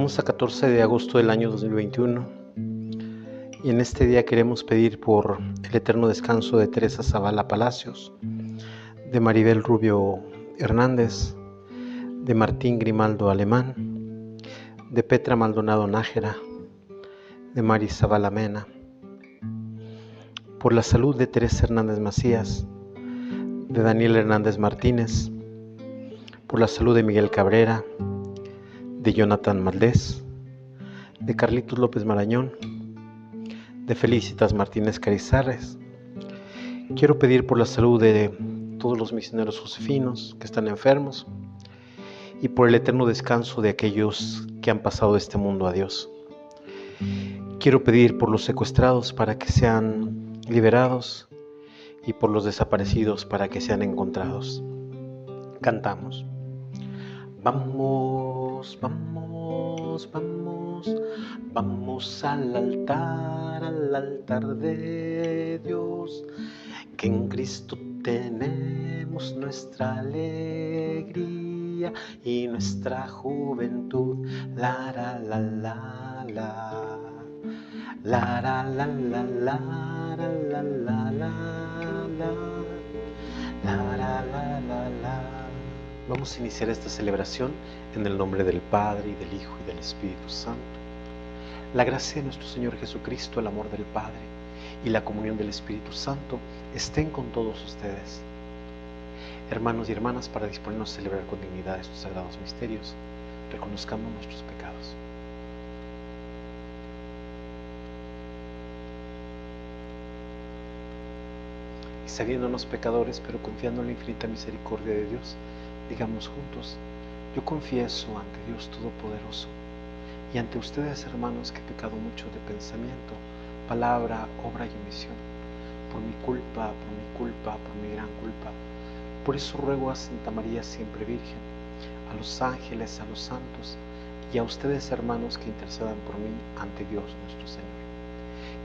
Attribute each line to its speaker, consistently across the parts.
Speaker 1: Estamos a 14 de agosto del año 2021 y en este día queremos pedir por el eterno descanso de Teresa Zavala Palacios, de Maribel Rubio Hernández, de Martín Grimaldo Alemán, de Petra Maldonado Nájera, de Mari Zavala Mena, por la salud de Teresa Hernández Macías, de Daniel Hernández Martínez, por la salud de Miguel Cabrera, de Jonathan Maldés, de Carlitos López Marañón, de Felicitas Martínez Carizares. Quiero pedir por la salud de todos los misioneros josefinos que están enfermos y por el eterno descanso de aquellos que han pasado de este mundo a Dios. Quiero pedir por los secuestrados para que sean liberados y por los desaparecidos para que sean encontrados. Cantamos. Vamos, vamos, vamos, vamos al altar de Dios, que en Cristo tenemos nuestra alegría y nuestra juventud. La la la la la, la la la la la, la la la la. Vamos a iniciar esta celebración en el nombre del Padre, y del Hijo, y del Espíritu Santo. La gracia de nuestro Señor Jesucristo, el amor del Padre y la comunión del Espíritu Santo estén con todos ustedes. Hermanos y hermanas, para disponernos a celebrar con dignidad estos sagrados misterios, reconozcamos nuestros pecados. Y sabiéndonos pecadores, pero confiando en la infinita misericordia de Dios, digamos juntos: yo confieso ante Dios Todopoderoso y ante ustedes, hermanos, que he pecado mucho de pensamiento, palabra, obra y omisión, por mi culpa, por mi gran culpa. Por eso ruego a Santa María siempre Virgen, a los ángeles, a los santos y a ustedes, hermanos, que intercedan por mí ante Dios nuestro Señor.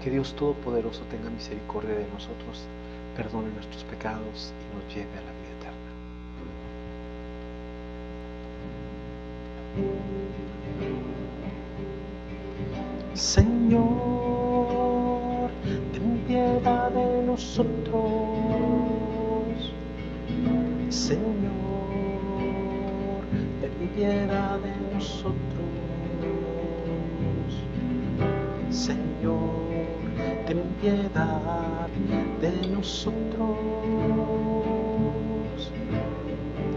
Speaker 1: Que Dios Todopoderoso tenga misericordia de nosotros, perdone nuestros pecados y nos lleve a la vida eterna. Señor, ten piedad de nosotros. Señor, ten piedad de nosotros. Señor, ten piedad de nosotros.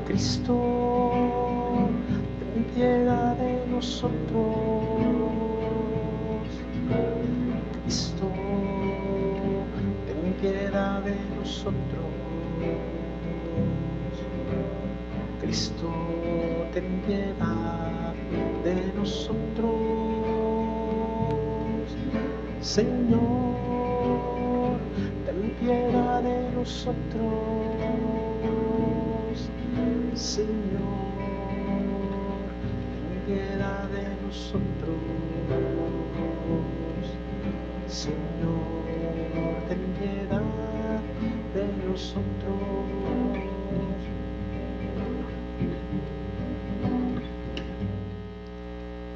Speaker 1: Cristo, ten piedad de nosotros. Cristo, ten piedad de nosotros. Cristo, ten piedad de nosotros. Señor, ten piedad de nosotros. Señor, ten piedad de nosotros. Señor, ten piedad de nosotros.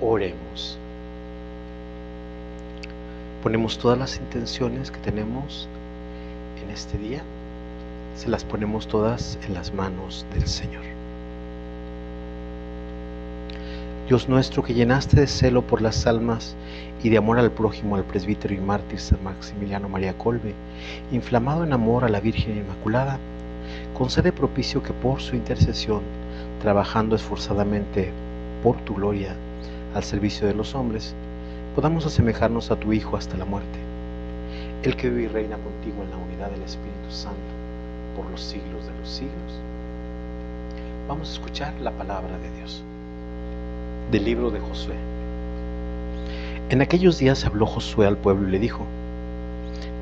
Speaker 1: Oremos. Ponemos todas las intenciones que tenemos en este día, se las ponemos todas en las manos del Señor. Dios nuestro, que llenaste de celo por las almas y de amor al prójimo al presbítero y mártir San Maximiliano María Kolbe, inflamado en amor a la Virgen Inmaculada, concede propicio que por su intercesión, trabajando esforzadamente por tu gloria al servicio de los hombres, podamos asemejarnos a tu Hijo hasta la muerte, el que vive y reina contigo en la unidad del Espíritu Santo por los siglos de los siglos. Vamos a escuchar la palabra de Dios. Del libro de Josué. En aquellos días habló Josué al pueblo y le dijo: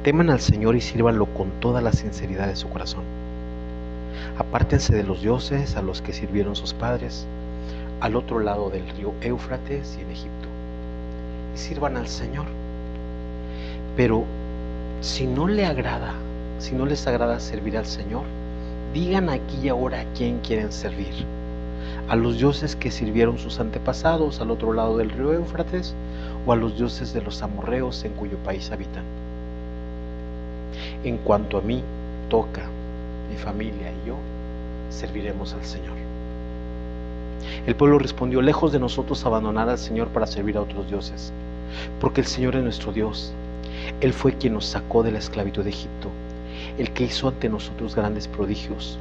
Speaker 1: teman al Señor y sírvanlo con toda la sinceridad de su corazón. Apártense de los dioses a los que sirvieron sus padres al otro lado del río Éufrates y en Egipto, y sirvan al Señor. Pero si no les agrada servir al Señor, digan aquí y ahora a quién quieren servir, ¿A los dioses que sirvieron sus antepasados al otro lado del río Éufrates o a los dioses de los amorreos en cuyo país habitan? En cuanto a mí toca, mi familia y yo serviremos al Señor. El pueblo respondió: lejos de nosotros abandonar al Señor para servir a otros dioses, porque el Señor es nuestro Dios. Él fue quien nos sacó de la esclavitud de Egipto, el que hizo ante nosotros grandes prodigios.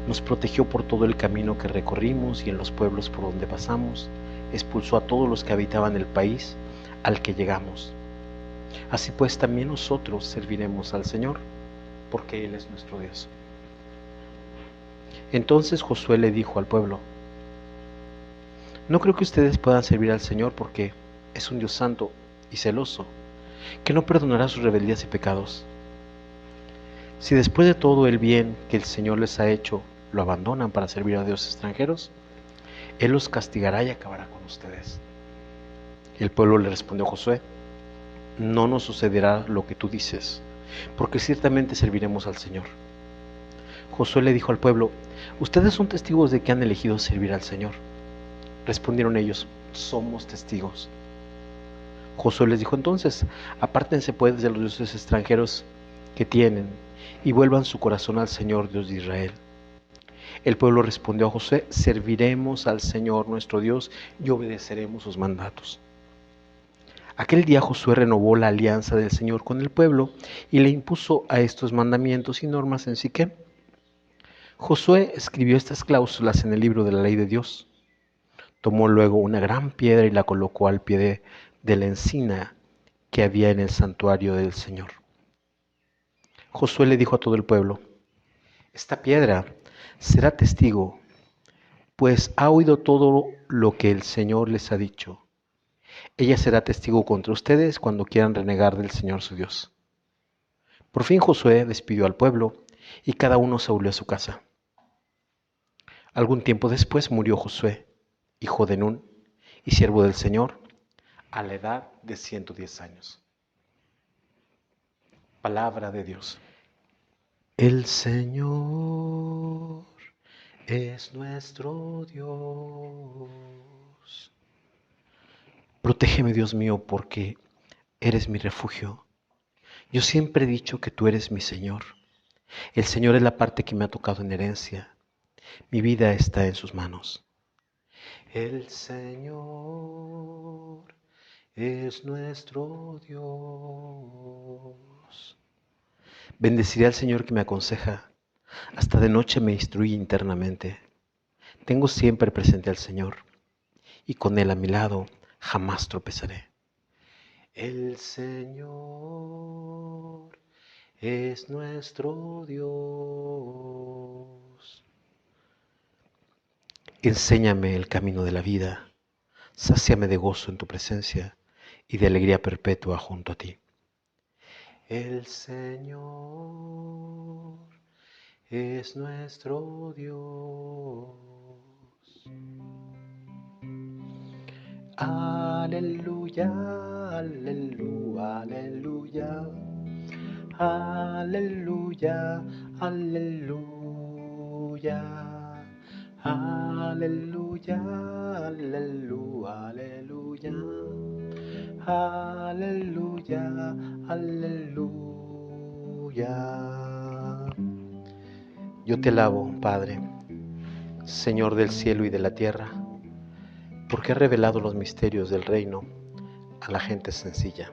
Speaker 1: Nos protegió por todo el camino que recorrimos y en los pueblos por donde pasamos. Expulsó a todos los que habitaban el país al que llegamos. Así pues también nosotros serviremos al Señor, porque Él es nuestro Dios. Entonces Josué le dijo al pueblo: no creo que ustedes puedan servir al Señor porque es un Dios santo y celoso, que no perdonará sus rebeldías y pecados. Si después de todo el bien que el Señor les ha hecho, lo abandonan para servir a dioses extranjeros, Él los castigará y acabará con ustedes. El pueblo le respondió a Josué: no nos sucederá lo que tú dices, porque ciertamente serviremos al Señor. Josué le dijo al pueblo: ustedes son testigos de que han elegido servir al Señor. Respondieron ellos: somos testigos. Josué les dijo entonces: apártense pues de los dioses extranjeros que tienen y vuelvan su corazón al Señor Dios de Israel. El pueblo respondió a Josué: serviremos al Señor nuestro Dios y obedeceremos sus mandatos. Aquel día Josué renovó la alianza del Señor con el pueblo y le impuso a estos mandamientos y normas en Siquem. Josué escribió estas cláusulas en el libro de la ley de Dios. Tomó luego una gran piedra y la colocó al pie de la encina que había en el santuario del Señor. Josué le dijo a todo el pueblo: esta piedra será testigo, pues ha oído todo lo que el Señor les ha dicho. Ella será testigo contra ustedes cuando quieran renegar del Señor su Dios. Por fin Josué despidió al pueblo y cada uno se volvió a su casa. Algún tiempo después murió Josué, hijo de Nun y siervo del Señor, a la edad de 110 años. Palabra de Dios. El Señor es nuestro Dios. Protégeme, Dios mío, porque eres mi refugio. Yo siempre he dicho que tú eres mi Señor. El Señor es la parte que me ha tocado en herencia. Mi vida está en sus manos. El Señor es nuestro Dios. Bendeciré al Señor que me aconseja. Hasta de noche me instruye internamente. Tengo siempre presente al Señor, y con Él a mi lado jamás tropezaré. El Señor es nuestro Dios. Enséñame el camino de la vida, sáciame de gozo en tu presencia y de alegría perpetua junto a ti. El Señor es nuestro Dios. Aleluya, aleluya, aleluya, aleluya, aleluya, aleluya, aleluya, aleluya, aleluya, aleluya. Yo te alabo, Padre, Señor del cielo y de la tierra, porque has revelado los misterios del reino a la gente sencilla.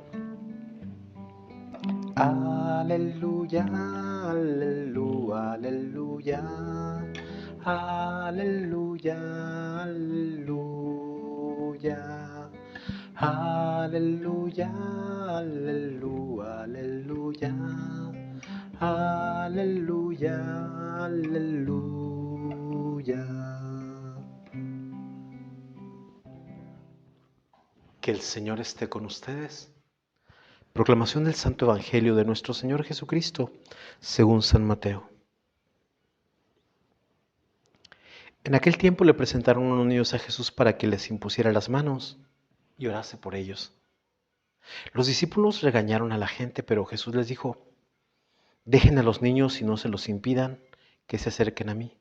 Speaker 1: Aleluya, aleluya, aleluya, aleluya, aleluya, aleluya, aleluya, aleluya, aleluya, aleluya. Que el Señor esté con ustedes. Proclamación del Santo Evangelio de nuestro Señor Jesucristo, según San Mateo. En aquel tiempo le presentaron unos niños a Jesús para que les impusiera las manos y orase por ellos. Los discípulos regañaron a la gente, pero Jesús les dijo: dejen a los niños y no se los impidan que se acerquen a mí,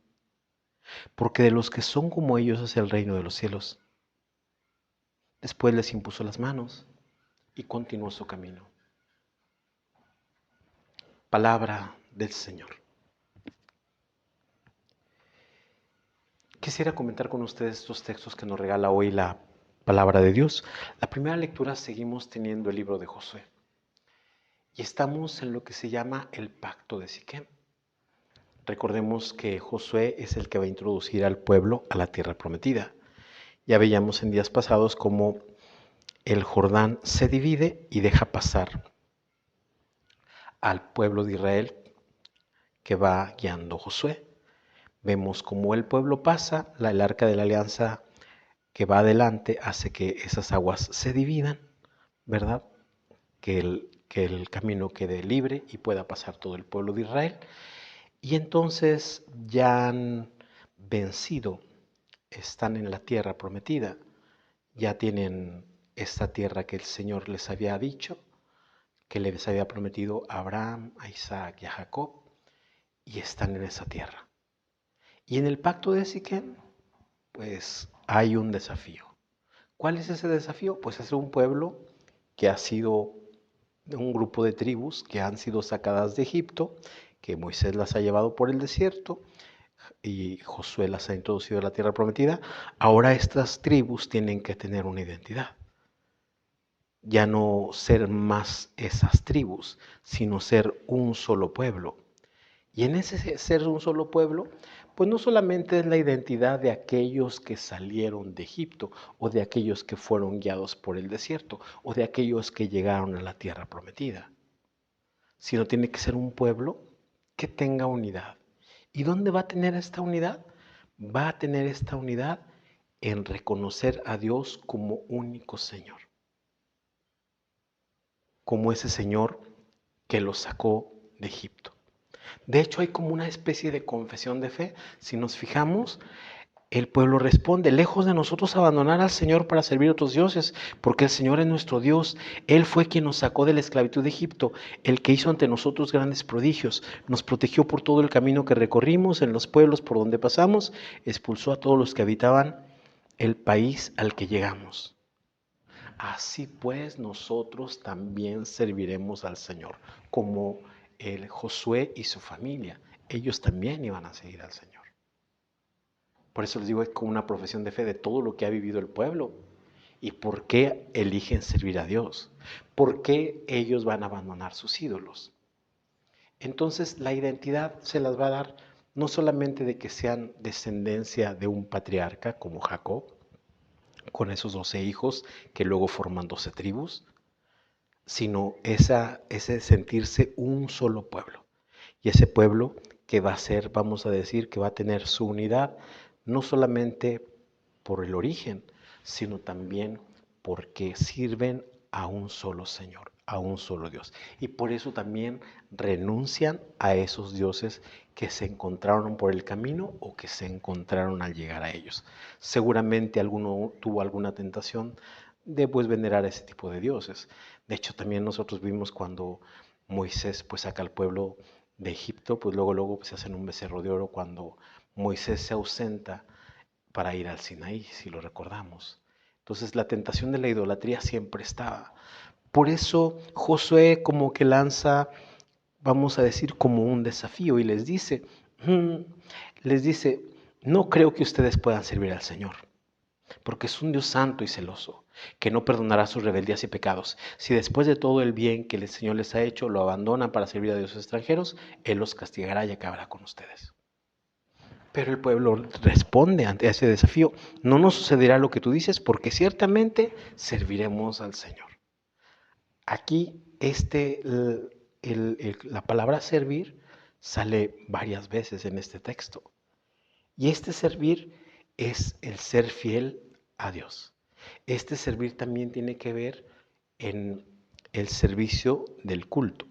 Speaker 1: porque de los que son como ellos es el reino de los cielos. Después les impuso las manos y continuó su camino. Palabra del Señor. Quisiera comentar con ustedes estos textos que nos regala hoy la palabra de Dios. La primera lectura seguimos teniendo el libro de Josué y estamos en lo que se llama el pacto de Siquem. Recordemos que Josué es el que va a introducir al pueblo a la tierra prometida. Ya veíamos en días pasados cómo el Jordán se divide y deja pasar al pueblo de Israel que va guiando Josué. Vemos cómo el pueblo pasa, el arca de la alianza que va adelante hace que esas aguas se dividan, ¿verdad? Que el camino quede libre y pueda pasar todo el pueblo de Israel. Y entonces ya han vencido, están en la tierra prometida, ya tienen esta tierra que el Señor les había dicho, que les había prometido a Abraham, a Isaac y a Jacob, y están en esa tierra. Y en el pacto de Siquem, pues hay un desafío. ¿Cuál es ese desafío? Pues es un pueblo que ha sido un grupo de tribus que han sido sacadas de Egipto, que Moisés las ha llevado por el desierto y Josué las ha introducido a la tierra prometida. Ahora estas tribus tienen que tener una identidad. Ya no ser más esas tribus, sino ser un solo pueblo. Y en ese ser un solo pueblo, pues no solamente es la identidad de aquellos que salieron de Egipto o de aquellos que fueron guiados por el desierto o de aquellos que llegaron a la tierra prometida, sino tiene que ser un pueblo que tenga unidad. ¿Y dónde va a tener esta unidad? Va a tener esta unidad en reconocer a Dios como único Señor, como ese Señor que los sacó de Egipto. De hecho, hay como una especie de confesión de fe. Si nos fijamos, el pueblo responde: lejos de nosotros abandonar al Señor para servir a otros dioses, porque el Señor es nuestro Dios. Él fue quien nos sacó de la esclavitud de Egipto, el que hizo ante nosotros grandes prodigios, nos protegió por todo el camino que recorrimos, en los pueblos por donde pasamos, expulsó a todos los que habitaban el país al que llegamos. Así pues, nosotros también serviremos al Señor, como el Josué y su familia. Ellos también iban a seguir al Señor. Por eso les digo, es como una profesión de fe de todo lo que ha vivido el pueblo. ¿Y por qué eligen servir a Dios? ¿Por qué ellos van a abandonar sus ídolos? Entonces la identidad se las va a dar no solamente de que sean descendencia de un patriarca como Jacob, con esos 12 hijos que luego forman 12 tribus, sino ese sentirse un solo pueblo. Y ese pueblo que va a ser, vamos a decir, que va a tener su unidad, no solamente por el origen, sino también porque sirven a un solo Señor, a un solo Dios. Y por eso también renuncian a esos dioses que se encontraron por el camino o que se encontraron al llegar a ellos. Seguramente alguno tuvo alguna tentación de pues venerar ese tipo de dioses. De hecho, también nosotros vimos cuando Moisés pues saca al pueblo de Egipto, pues luego pues, se hacen un becerro de oro cuando Moisés se ausenta para ir al Sinaí, si lo recordamos. Entonces la tentación de la idolatría siempre estaba. Por eso Josué como que lanza, vamos a decir, como un desafío y les dice, no creo que ustedes puedan servir al Señor, porque es un Dios santo y celoso, que no perdonará sus rebeldías y pecados. Si después de todo el bien que el Señor les ha hecho, lo abandonan para servir a dioses extranjeros, Él los castigará y acabará con ustedes. Pero el pueblo responde ante ese desafío: no nos sucederá lo que tú dices, porque ciertamente serviremos al Señor. Aquí la palabra servir sale varias veces en este texto. Y este servir es el ser fiel a Dios. Este servir también tiene que ver en el servicio del culto.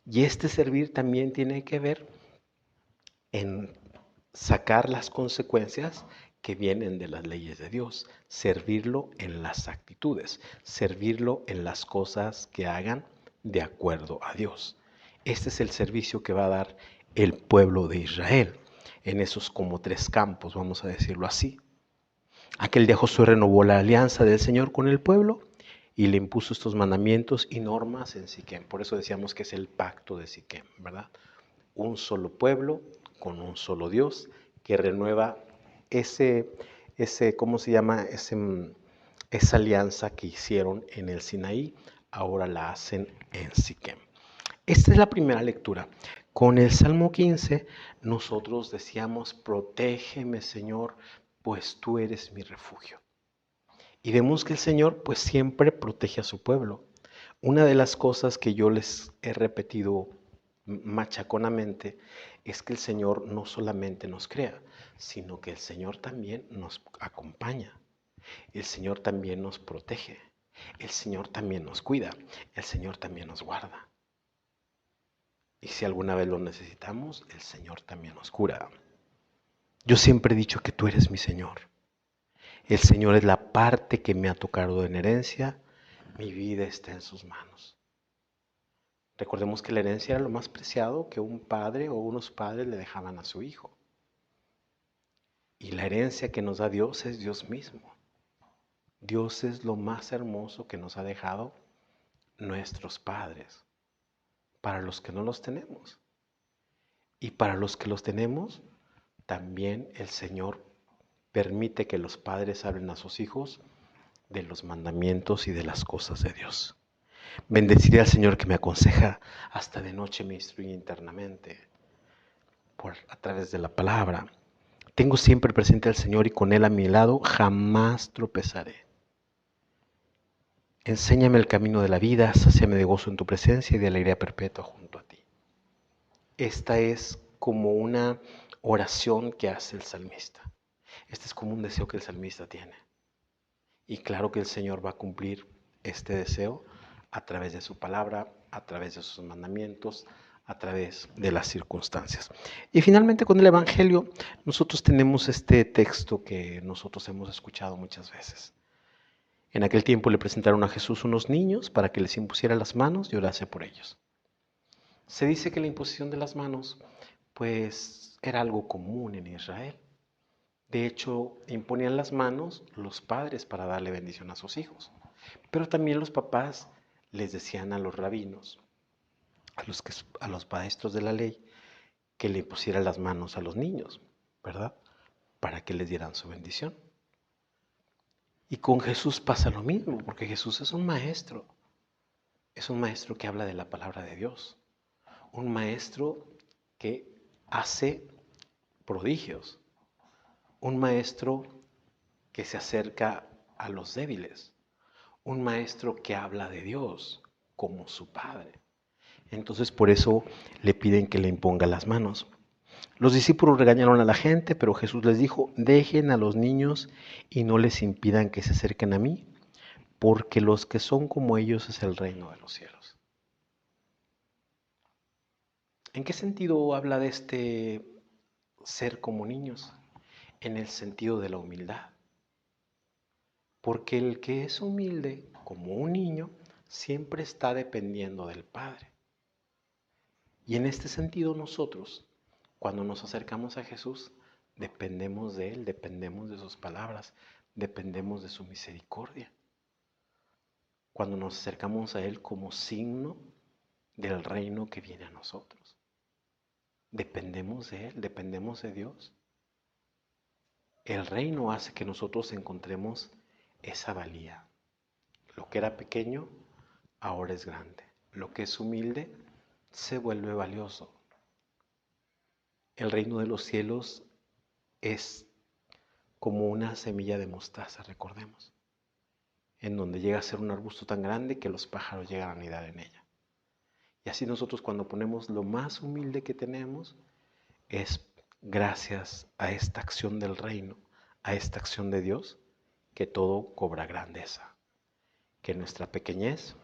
Speaker 1: Y este servir también tiene que ver en sacar las consecuencias que vienen de las leyes de Dios, servirlo en las actitudes, servirlo en las cosas que hagan de acuerdo a Dios. Este es el servicio que va a dar el pueblo de Israel. en esos como tres campos, vamos a decirlo así. Aquel día Josué renovó la alianza del Señor con el pueblo y le impuso estos mandamientos y normas en Siquem. Por eso decíamos que es el pacto de Siquem, ¿verdad? Un solo pueblo con un solo Dios que renueva ¿cómo se llama? Esa alianza que hicieron en el Sinaí, ahora la hacen en Siquem. Esta es la primera lectura. Con el Salmo 15 nosotros decíamos, protégeme Señor, pues tú eres mi refugio. Y vemos que el Señor pues siempre protege a su pueblo. Una de las cosas que yo les he repetido machaconamente es que el Señor no solamente nos crea, sino que el Señor también nos acompaña. El Señor también nos protege. El Señor también nos cuida. El Señor también nos guarda. Y si alguna vez lo necesitamos, el Señor también nos cura. Yo siempre he dicho que tú eres mi Señor. El Señor es la parte que me ha tocado en herencia. Mi vida está en sus manos. Recordemos que la herencia era lo más preciado que un padre o unos padres le dejaban a su hijo. Y la herencia que nos da Dios es Dios mismo. Dios es lo más hermoso que nos ha dejado nuestros padres, para los que no los tenemos. Y para los que los tenemos, también el Señor permite que los padres hablen a sus hijos de los mandamientos y de las cosas de Dios. Bendeciré al Señor que me aconseja, hasta de noche me instruye internamente a través de la palabra. Tengo siempre presente al Señor y con Él a mi lado jamás tropezaré. Enséñame el camino de la vida, sáciame de gozo en tu presencia y de alegría perpetua junto a ti. Esta es como una oración que hace el salmista. Este es como un deseo que el salmista tiene. Y claro que el Señor va a cumplir este deseo a través de su palabra, a través de sus mandamientos, a través de las circunstancias. Y finalmente con el Evangelio nosotros tenemos este texto que nosotros hemos escuchado muchas veces. En aquel tiempo le presentaron a Jesús unos niños para que les impusiera las manos y orase por ellos. Se dice que la imposición de las manos pues era algo común en Israel. De hecho, imponían las manos los padres para darle bendición a sus hijos. Pero también los papás les decían a los rabinos, a los maestros de la ley, que le pusieran las manos a los niños, ¿verdad? Para que les dieran su bendición. Y con Jesús pasa lo mismo, porque Jesús es un maestro. Es un maestro que habla de la palabra de Dios. Un maestro que hace prodigios. Un maestro que se acerca a los débiles. Un maestro que habla de Dios como su Padre. Entonces por eso le piden que le imponga las manos. Los discípulos regañaron a la gente, pero Jesús les dijo, dejen a los niños y no les impidan que se acerquen a mí, porque los que son como ellos es el reino de los cielos. ¿En qué sentido habla de este ser como niños? En el sentido de la humildad. Porque el que es humilde, como un niño, siempre está dependiendo del Padre. Y en este sentido nosotros, cuando nos acercamos a Jesús, dependemos de Él, dependemos de sus palabras, dependemos de su misericordia. Cuando nos acercamos a Él como signo del reino que viene a nosotros. Dependemos de Él, dependemos de Dios. El reino hace que nosotros encontremos esa valía. Lo que era pequeño, ahora es grande. Lo que es humilde, se vuelve valioso. El reino de los cielos es como una semilla de mostaza, recordemos, en donde llega a ser un arbusto tan grande que los pájaros llegan a anidar en ella. Y así nosotros cuando ponemos lo más humilde que tenemos, es gracias a esta acción del reino, a esta acción de Dios, que todo cobra grandeza, que nuestra pequeñez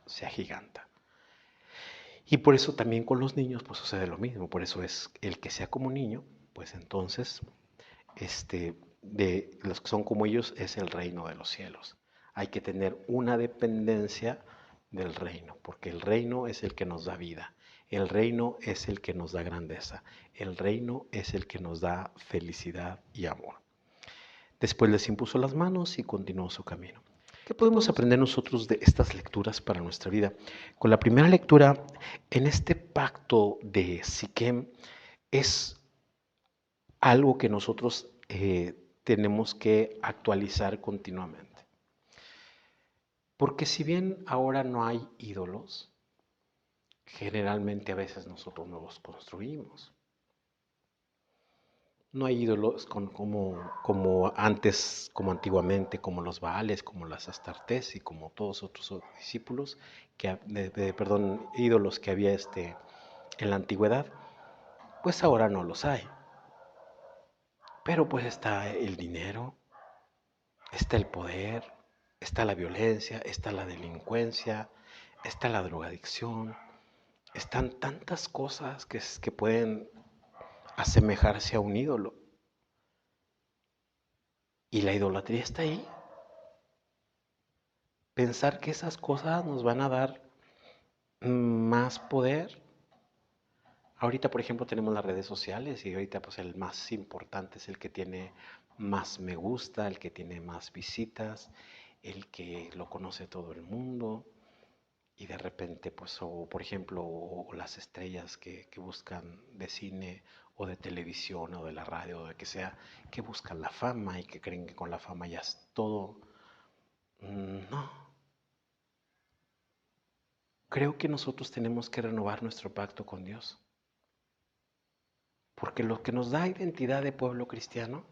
Speaker 1: se agiganta. Y por eso también con los niños pues sucede lo mismo, por eso es el que sea como niño, pues entonces de los que son como ellos es el reino de los cielos. Hay que tener una dependencia del reino, porque el reino es el que nos da vida, El reino es el que nos da grandeza. El reino es el que nos da felicidad y amor. Después les impuso las manos y continuó su camino. ¿Qué podemos aprender nosotros de estas lecturas para nuestra vida? Con la primera lectura, en este pacto de Siquem, es algo que nosotros tenemos que actualizar continuamente. Porque si bien ahora no hay ídolos, generalmente a veces nosotros no los construimos. No hay ídolos como antes, como antiguamente, como los Baales, como las Astartés y como todos otros discípulos, ídolos que había en la antigüedad, pues ahora no los hay. Pero pues está el dinero, está el poder, está la violencia, está la delincuencia, está la drogadicción, están tantas cosas que pueden asemejarse a un ídolo. Y la idolatría está ahí. Pensar que esas cosas nos van a dar más poder. Ahorita, por ejemplo, tenemos las redes sociales y ahorita pues el más importante es el que tiene más me gusta, el que tiene más visitas, el que lo conoce todo el mundo. Y de repente, pues, o por ejemplo, o las estrellas que buscan de cine o de televisión o de la radio o de que sea, que buscan la fama y que creen que con la fama ya es todo. No, creo que nosotros tenemos que renovar nuestro pacto con Dios. Porque lo que nos da identidad de pueblo cristiano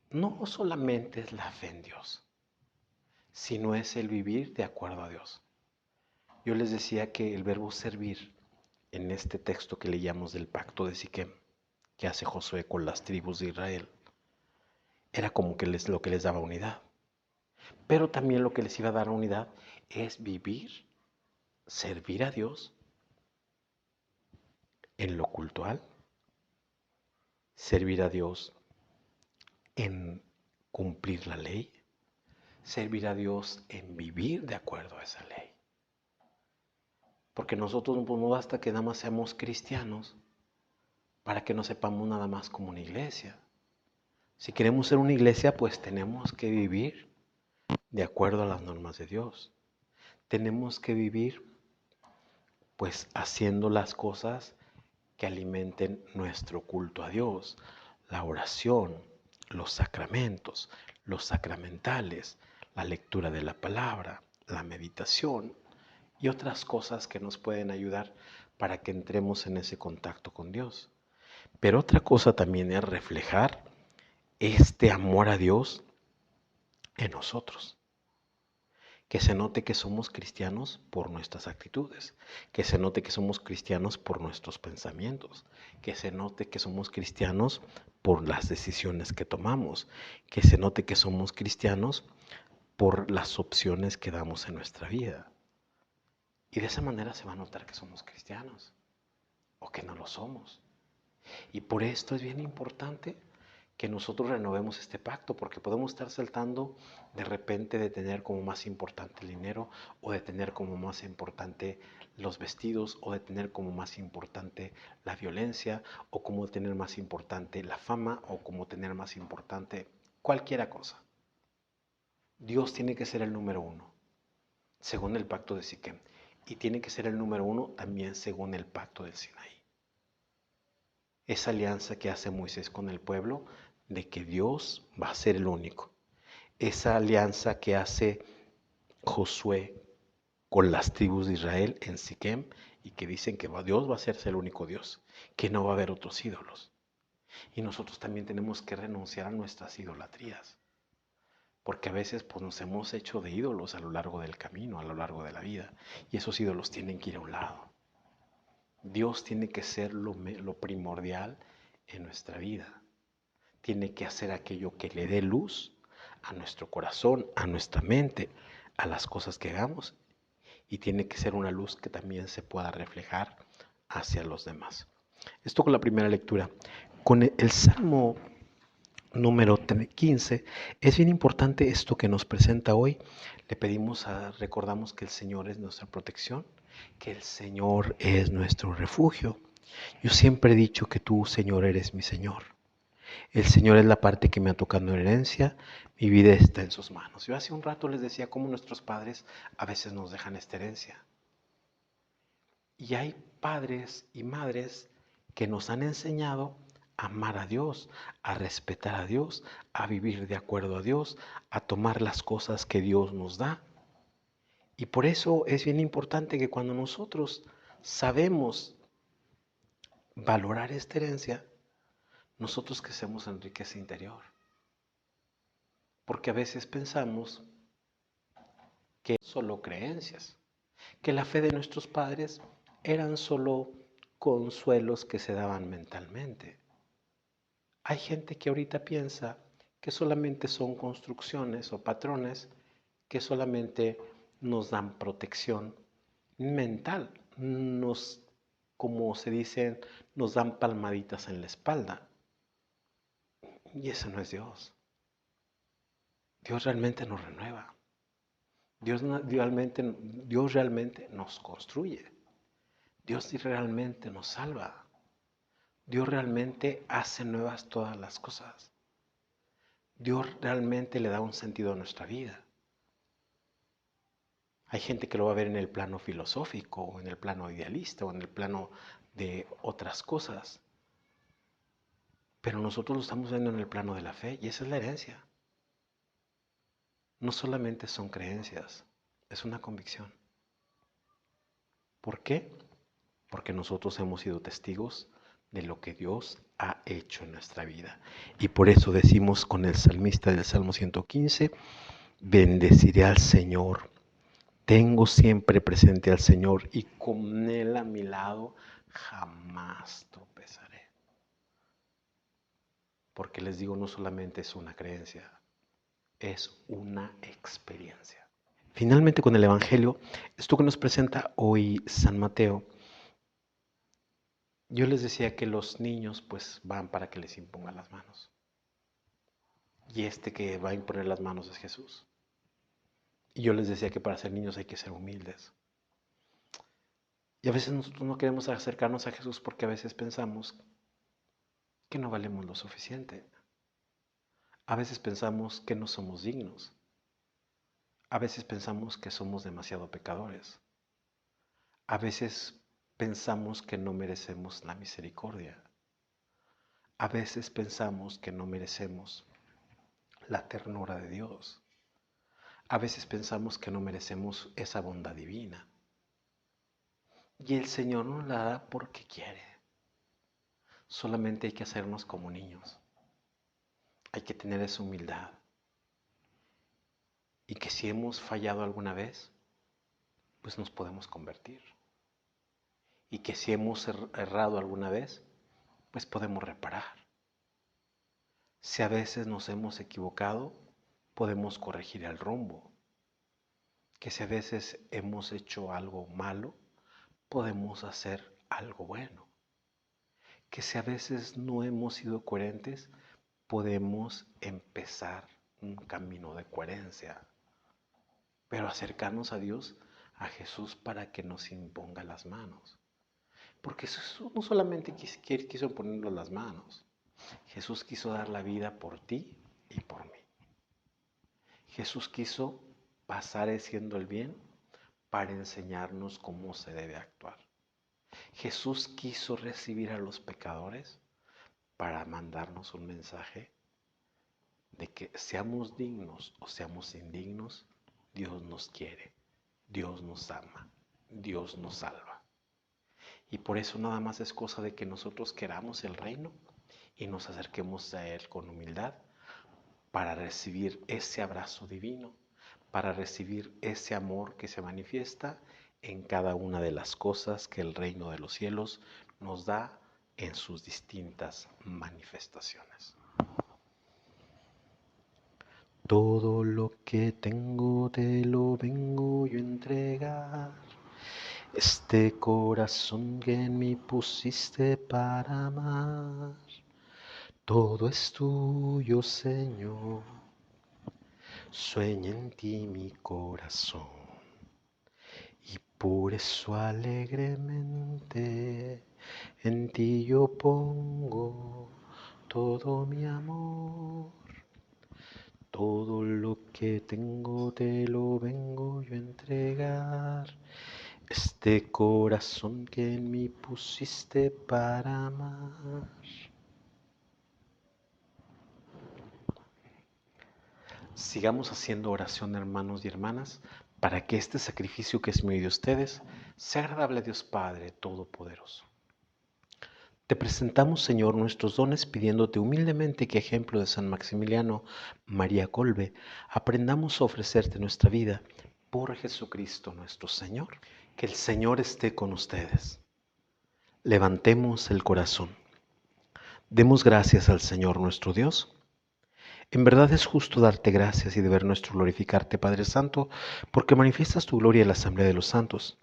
Speaker 1: no solamente es la fe en Dios, sino es el vivir de acuerdo a Dios. Yo les decía que el verbo servir en este texto que leíamos del pacto de Siquem, que hace Josué con las tribus de Israel, era como que lo que les daba unidad. Pero también lo que les iba a dar unidad es vivir, servir a Dios en lo cultural, servir a Dios en cumplir la ley, servir a Dios en vivir de acuerdo a esa ley. Porque nosotros no basta que nada más seamos cristianos para que no sepamos nada más como una iglesia. Si queremos ser una iglesia, pues tenemos que vivir de acuerdo a las normas de Dios. Tenemos que vivir pues haciendo las cosas que alimenten nuestro culto a Dios, la oración, los sacramentos, los sacramentales, la lectura de la palabra, la meditación y otras cosas que nos pueden ayudar para que entremos en ese contacto con Dios. Pero otra cosa también es reflejar este amor a Dios en nosotros. Que se note que somos cristianos por nuestras actitudes, que se note que somos cristianos por nuestros pensamientos, que se note que somos cristianos por las decisiones que tomamos, que se note que somos cristianos por las opciones que damos en nuestra vida. Y de esa manera se va a notar que somos cristianos o que no lo somos. Y por esto es bien importante que nosotros renovemos este pacto, porque podemos estar saltando de repente de tener como más importante el dinero, o de tener como más importante los vestidos, o de tener como más importante la violencia, o como tener más importante la fama, o como tener más importante cualquiera cosa. Dios tiene que ser el número uno, según el pacto de Siquem, y tiene que ser el número uno también según el pacto del Sinaí. Esa alianza que hace Moisés con el pueblo de que Dios va a ser el único. Esa alianza que hace Josué con las tribus de Israel en Siquem y que dicen que Dios va a ser el único Dios, que no va a haber otros ídolos. Y nosotros también tenemos que renunciar a nuestras idolatrías, porque a veces pues, nos hemos hecho de ídolos a lo largo del camino, a lo largo de la vida, y esos ídolos tienen que ir a un lado. Dios tiene que ser lo primordial en nuestra vida. Tiene que hacer aquello que le dé luz a nuestro corazón, a nuestra mente, a las cosas que hagamos. Y tiene que ser una luz que también se pueda reflejar hacia los demás. Esto con la primera lectura. Con el Salmo número 15, es bien importante esto que nos presenta hoy. Le pedimos, recordamos que el Señor es nuestra protección, que el Señor es nuestro refugio. Yo siempre he dicho que tú, Señor, eres mi Señor. El Señor es la parte que me ha tocado en herencia, mi vida está en sus manos. Yo hace un rato les decía cómo nuestros padres a veces nos dejan esta herencia. Y hay padres y madres que nos han enseñado a amar a Dios, a respetar a Dios, a vivir de acuerdo a Dios, a tomar las cosas que Dios nos da. Y por eso es bien importante que cuando nosotros sabemos valorar esta herencia, nosotros crecemos en riqueza interior. Porque a veces pensamos que solo creencias, que la fe de nuestros padres eran solo consuelos que se daban mentalmente. Hay gente que ahorita piensa que solamente son construcciones o patrones que solamente nos dan protección mental, como se dice, nos dan palmaditas en la espalda. Y eso no es Dios. Dios realmente nos renueva. Dios realmente nos construye. Dios realmente nos salva. Dios realmente hace nuevas todas las cosas. Dios realmente le da un sentido a nuestra vida. Hay gente que lo va a ver en el plano filosófico, o en el plano idealista, o en el plano de otras cosas. Pero nosotros lo estamos viendo en el plano de la fe, y esa es la herencia. No solamente son creencias, es una convicción. ¿Por qué? Porque nosotros hemos sido testigos de lo que Dios ha hecho en nuestra vida. Y por eso decimos con el salmista del Salmo 115, bendeciré al Señor. Tengo siempre presente al Señor y con Él a mi lado jamás tropezaré. Porque les digo, no solamente es una creencia, es una experiencia. Finalmente con el Evangelio, esto que nos presenta hoy San Mateo, yo les decía que los niños pues van para que les impongan las manos. Y este que va a imponer las manos es Jesús. Y yo les decía que para ser niños hay que ser humildes. Y a veces nosotros no queremos acercarnos a Jesús porque a veces pensamos que no valemos lo suficiente. A veces pensamos que no somos dignos. A veces pensamos que somos demasiado pecadores. A veces pensamos que no merecemos la misericordia. A veces pensamos que no merecemos la ternura de Dios. A veces pensamos que no merecemos esa bondad divina. Y el Señor nos la da porque quiere. Solamente hay que hacernos como niños. Hay que tener esa humildad. Y que si hemos fallado alguna vez, pues nos podemos convertir. Y que si hemos errado alguna vez, pues podemos reparar. Si a veces nos hemos equivocado, podemos corregir el rumbo. Que si a veces hemos hecho algo malo, podemos hacer algo bueno. Que si a veces no hemos sido coherentes, podemos empezar un camino de coherencia. Pero acercarnos a Dios, a Jesús, para que nos imponga las manos. Porque Jesús no solamente quiso ponernos las manos, Jesús quiso dar la vida por ti y por mí. Jesús quiso pasar haciendo el bien para enseñarnos cómo se debe actuar. Jesús quiso recibir a los pecadores para mandarnos un mensaje de que seamos dignos o seamos indignos, Dios nos quiere, Dios nos ama, Dios nos salva. Y por eso nada más es cosa de que nosotros queramos el reino y nos acerquemos a Él con humildad para recibir ese abrazo divino, para recibir ese amor que se manifiesta en cada una de las cosas que el reino de los cielos nos da en sus distintas manifestaciones. Todo lo que tengo te lo vengo yo a entregar. Este corazón que en mí pusiste para amar. Todo es tuyo, Señor. Sueña en ti mi corazón. Y Por eso alegremente en ti yo pongo todo mi amor. Todo lo que tengo te lo vengo yo a entregar. Este corazón que en mí pusiste para amar. Sigamos haciendo oración, hermanos y hermanas, para que este sacrificio que es mío y de ustedes sea agradable a Dios Padre Todopoderoso. Te presentamos, Señor, nuestros dones, pidiéndote humildemente que, ejemplo de San Maximiliano María Kolbe, aprendamos a ofrecerte nuestra vida por Jesucristo nuestro Señor. Que el Señor esté con ustedes. Levantemos el corazón. Demos gracias al Señor nuestro Dios. En verdad es justo darte gracias y deber nuestro glorificarte, Padre Santo, porque manifiestas tu gloria en la asamblea de los santos,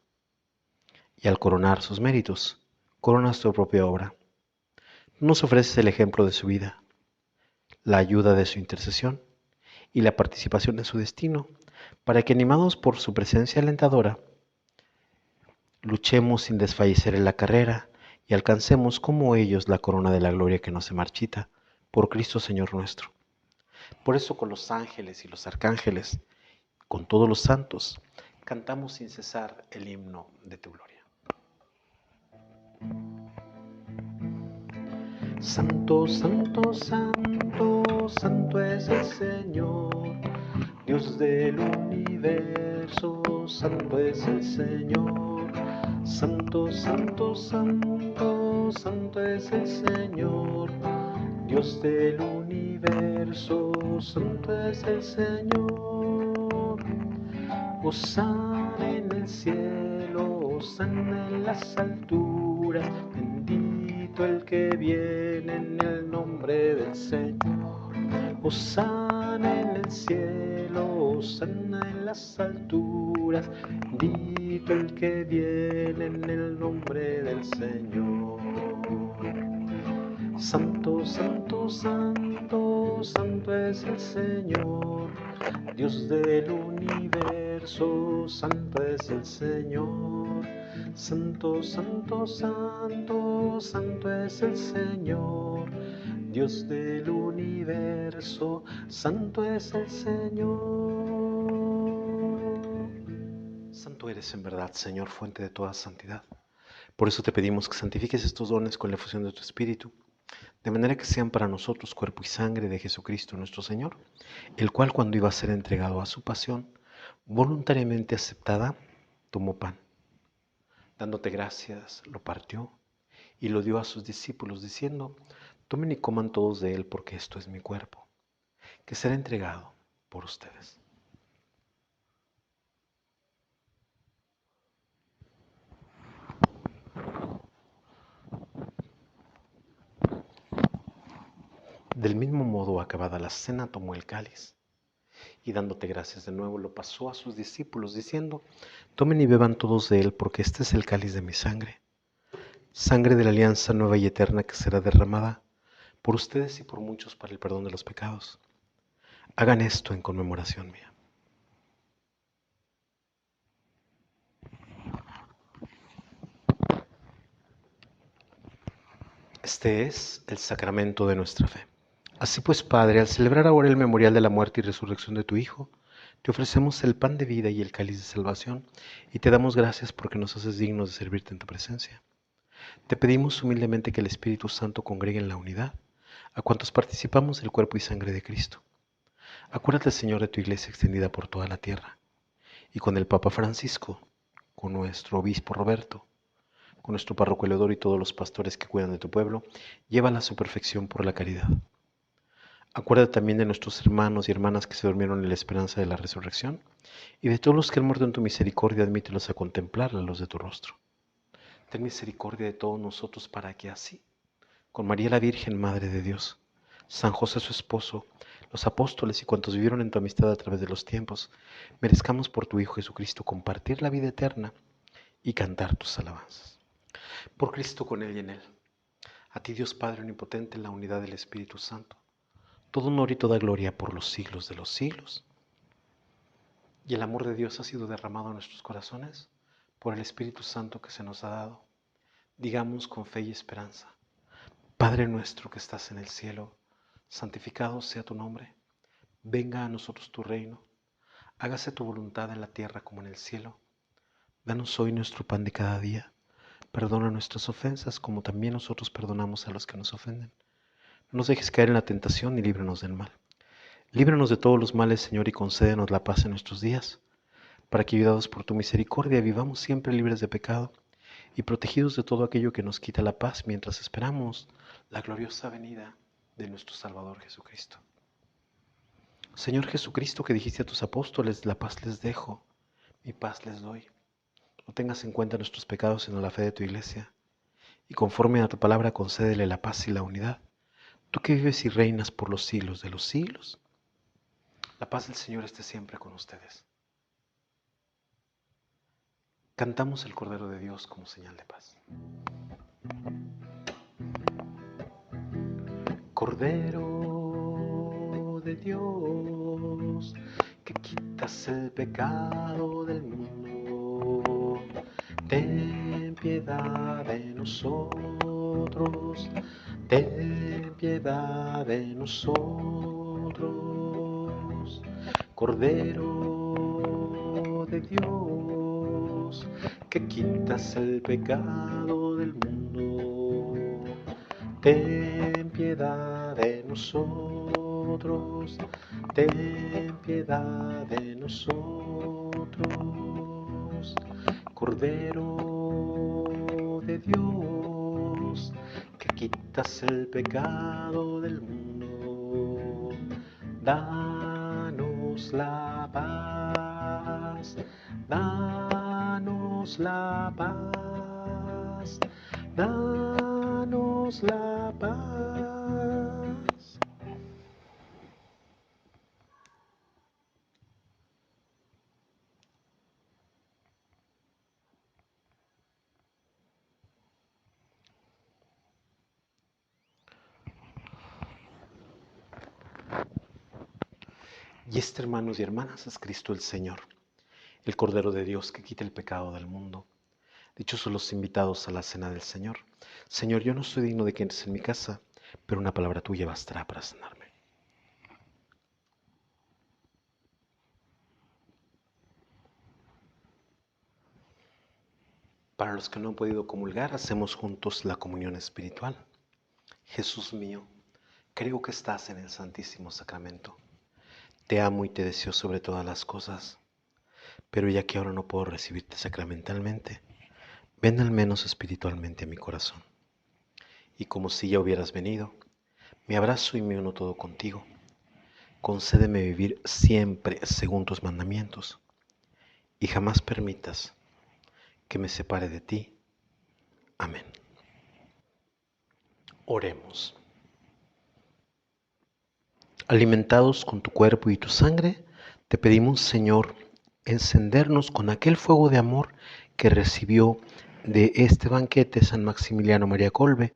Speaker 1: y al coronar sus méritos, coronas tu propia obra. Nos ofreces el ejemplo de su vida, la ayuda de su intercesión y la participación de su destino, para que, animados por su presencia alentadora, luchemos sin desfallecer en la carrera y alcancemos como ellos la corona de la gloria que no se marchita, por Cristo Señor nuestro. Por eso con los ángeles y los arcángeles, con todos los santos, cantamos sin cesar el himno de tu gloria. Santo, santo, santo, santo es el Señor, Dios del universo, santo es el Señor. Santo, santo, santo, santo es el Señor, Dios del universo, santo es el Señor. Hosana en el cielo, hosana en las alturas, bendito el que viene en el nombre del Señor. Hosana en el cielo, hosana en las alturas, bendito el que viene en el nombre del Señor. Santo, santo, santo, santo es el Señor, Dios del universo, santo es el Señor. Santo, santo, santo, santo es el Señor, Dios del universo, santo es el Señor. Santo eres en verdad, Señor, fuente de toda santidad. Por eso te pedimos que santifiques estos dones con la efusión de tu Espíritu, de manera que sean para nosotros cuerpo y sangre de Jesucristo nuestro Señor, el cual, cuando iba a ser entregado a su pasión, voluntariamente aceptada, tomó pan. Dándote gracias, lo partió y lo dio a sus discípulos, diciendo: tomen y coman todos de él, porque esto es mi cuerpo, que será entregado por ustedes. Del mismo modo, acabada la cena, tomó el cáliz y, dándote gracias de nuevo, lo pasó a sus discípulos, diciendo: tomen y beban todos de él, porque este es el cáliz de mi sangre, sangre de la alianza nueva y eterna, que será derramada por ustedes y por muchos para el perdón de los pecados. Hagan esto en conmemoración mía. Este es el sacramento de nuestra fe. Así pues, Padre, al celebrar ahora el memorial de la muerte y resurrección de tu Hijo, te ofrecemos el pan de vida y el cáliz de salvación, y te damos gracias porque nos haces dignos de servirte en tu presencia. Te pedimos humildemente que el Espíritu Santo congregue en la unidad a cuantos participamos del cuerpo y sangre de Cristo. Acuérdate, Señor, de tu iglesia extendida por toda la tierra, y con el Papa Francisco, con nuestro obispo Roberto, con nuestro párroco Eleodoro y todos los pastores que cuidan de tu pueblo, llévala a su perfección por la caridad. Acuérdate también de nuestros hermanos y hermanas que se durmieron en la esperanza de la resurrección, y de todos los que han muerto en tu misericordia, admítelos a contemplar la luz de tu rostro. Ten misericordia de todos nosotros, para que así, con María la Virgen, Madre de Dios, San José su esposo, los apóstoles y cuantos vivieron en tu amistad a través de los tiempos, merezcamos por tu Hijo Jesucristo compartir la vida eterna y cantar tus alabanzas. Por Cristo, con Él y en Él, a ti, Dios Padre omnipotente, en la unidad del Espíritu Santo, todo honor y toda gloria por los siglos de los siglos. Y el amor de Dios ha sido derramado en nuestros corazones por el Espíritu Santo que se nos ha dado, digamos con fe y esperanza: Padre nuestro que estás en el cielo, santificado sea tu nombre. Venga a nosotros tu reino. Hágase tu voluntad en la tierra como en el cielo. Danos hoy nuestro pan de cada día. Perdona nuestras ofensas como también nosotros perdonamos a los que nos ofenden. No nos dejes caer en la tentación y líbranos del mal. Líbranos de todos los males, Señor, y concédenos la paz en nuestros días, para que, ayudados por tu misericordia, vivamos siempre libres de pecado y protegidos de todo aquello que nos quita la paz mientras esperamos la gloriosa venida de nuestro Salvador Jesucristo. Señor Jesucristo, que dijiste a tus apóstoles: la paz les dejo, mi paz les doy. No tengas en cuenta nuestros pecados, sino la fe de tu iglesia, y conforme a tu palabra concédele la paz y la unidad, tú que vives y reinas por los siglos de los siglos. La paz del Señor esté siempre con ustedes. Cantamos el Cordero de Dios como señal de paz. Cordero de Dios, que quitas el pecado del mundo, ten piedad de nosotros, ten piedad de nosotros. Cordero de Dios, que quitas el pecado del mundo, ten piedad de nosotros, ten piedad de nosotros. Cordero de Dios, que quitas el pecado del mundo, danos la paz, danos la paz, danos la paz. Y hermanos y hermanas, es Cristo el Señor, el Cordero de Dios que quita el pecado del mundo. Dichosos los invitados a la cena del Señor. Señor, yo no soy digno de que entres en mi casa, pero una palabra tuya bastará para sanarme. Para los que no han podido comulgar, hacemos juntos la comunión espiritual. Jesús mío, creo que estás en el Santísimo Sacramento. Te amo y te deseo sobre todas las cosas, pero ya que ahora no puedo recibirte sacramentalmente, ven al menos espiritualmente a mi corazón. Y como si ya hubieras venido, me abrazo y me uno todo contigo. Concédeme vivir siempre según tus mandamientos y jamás permitas que me separe de ti. Amén. Oremos. Alimentados con tu cuerpo y tu sangre, te pedimos, Señor, encendernos con aquel fuego de amor que recibió de este banquete San Maximiliano María Kolbe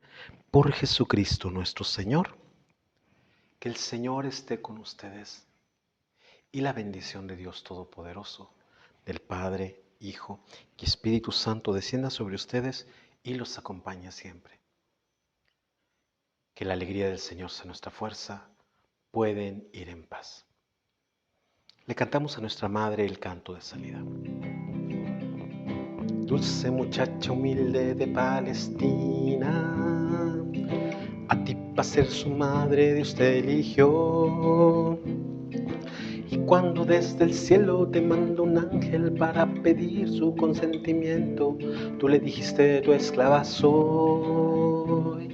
Speaker 1: por Jesucristo nuestro Señor. Que el Señor esté con ustedes y la bendición de Dios Todopoderoso, del Padre, Hijo y Espíritu Santo descienda sobre ustedes y los acompañe siempre. Que la alegría del Señor sea nuestra fuerza. Pueden ir en paz. Le cantamos a nuestra Madre el canto de salida. Dulce muchacha humilde de Palestina, a ti para ser su madre Dios te eligió. Y cuando desde el cielo te mandó un ángel para pedir su consentimiento, tú le dijiste: tu esclava soy.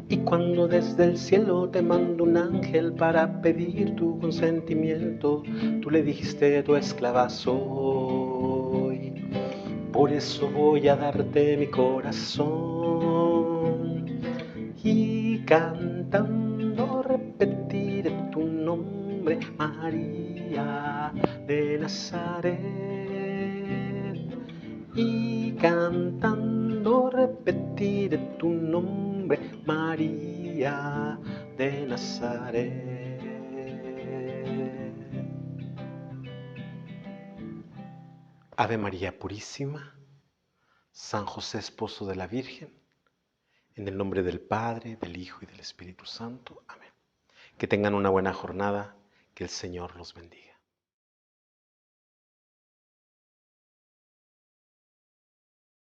Speaker 1: Y cuando desde el cielo te mandó un ángel para pedir tu consentimiento, tú le dijiste: tu esclava soy. Por eso voy a darte mi corazón y cantando repetiré tu nombre, María de Nazaret. Y cantando repetiré tu nombre, María de Nazaret. Ave María Purísima, San José, esposo de la Virgen, en el nombre del Padre, del Hijo y del Espíritu Santo. Amén. Que tengan una buena jornada, que el Señor los bendiga.